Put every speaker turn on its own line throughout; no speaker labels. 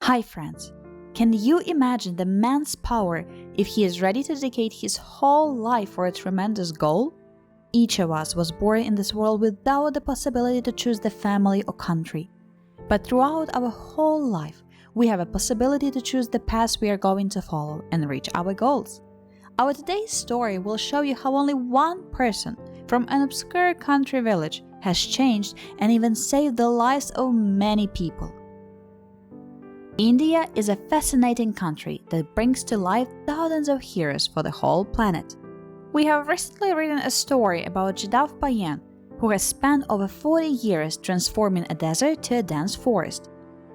Hi friends, can you imagine the man's power if he is ready to dedicate his whole life for a tremendous goal? Each of us was born in this world without the possibility to choose the family or country. But throughout our whole life, we have a possibility to choose the path we are going to follow and reach our goals. Our today's story will show you how only one person from an obscure country village has changed and even saved the lives of many people. India is a fascinating country that brings to life thousands of heroes for the whole planet. We have recently written a story about Dashrath Manjhi, who has spent over 40 years transforming a desert to a dense forest.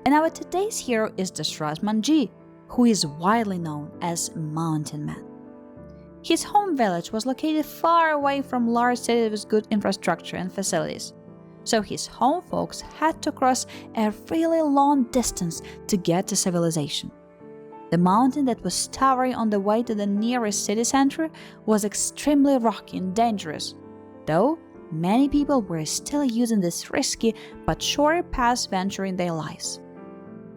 And our today's hero is Dashrath Manjhi, who is widely known as Mountain Man. His home village was located far away from large cities with good infrastructure and facilities, so his home folks had to cross a really long distance to get to civilization. The mountain that was towering on the way to the nearest city center was extremely rocky and dangerous, though many people were still using this risky but shorter path venture in their lives.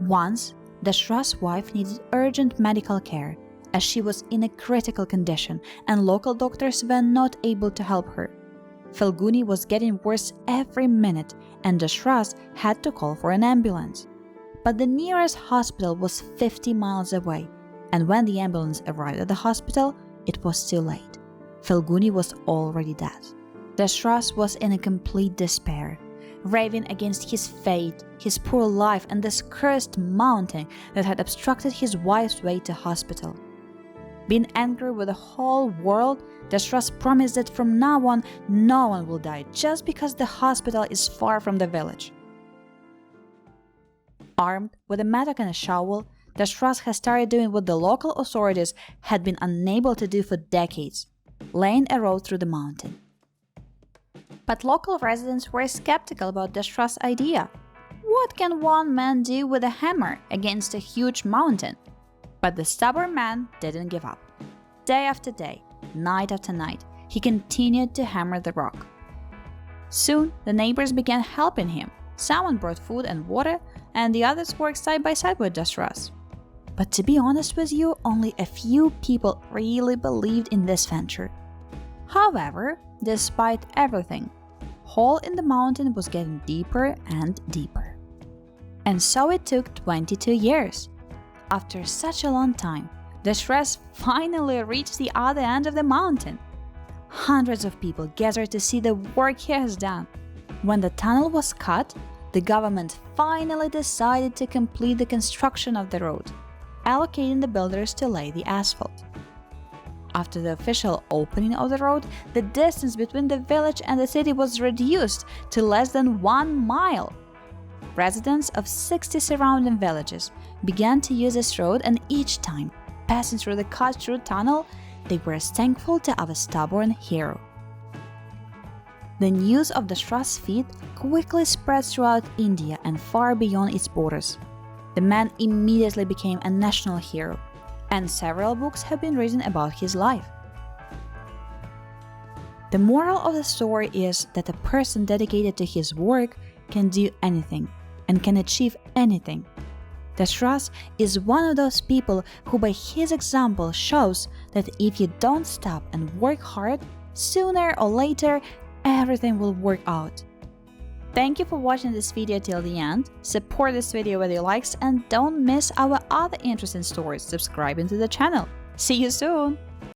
Once, Dashrath's wife needed urgent medical care as she was in a critical condition and local doctors were not able to help her. Falguni was getting worse every minute and Dashrath had to call for an ambulance. But the nearest hospital was 50 miles away, and when the ambulance arrived at the hospital, it was too late. Falguni was already dead. Dashrath was in a complete despair, raving against his fate, his poor life, and this cursed mountain that had obstructed his wife's way to hospital. Being angry with the whole world, Dashrath promised that from now on, no one will die just because the hospital is far from the village. Armed with a mattock and a shovel, Dashrath has started doing what the local authorities had been unable to do for decades, laying a road through the mountain. But local residents were skeptical about Dashrath's idea. What can one man do with a hammer against a huge mountain? But the stubborn man didn't give up. Day after day, night after night, he continued to hammer the rock. Soon, the neighbors began helping him. Someone brought food and water, and the others worked side by side with Dashrath. But to be honest with you, only a few people really believed in this venture. However, despite everything, hole in the mountain was getting deeper and deeper. And so it took 22 years. After such a long time, Dashrath finally reached the other end of the mountain. Hundreds of people gathered to see the work he has done. When the tunnel was cut, the government finally decided to complete the construction of the road, allocating the builders to lay the asphalt. After the official opening of the road, the distance between the village and the city was reduced to less than 1 mile. Residents of 60 surrounding villages began to use this road, and each time, passing through the cut-through tunnel, they were as thankful to our stubborn hero. The news of Dashrath's feat quickly spread throughout India and far beyond its borders. The man immediately became a national hero, and several books have been written about his life. The moral of the story is that a person dedicated to his work can do anything and can achieve anything. Dashrath is one of those people who by his example shows that if you don't stop and work hard, sooner or later, everything will work out. Thank you for watching this video till the end. Support this video with your likes and don't miss our other interesting stories subscribing to the channel. See you soon!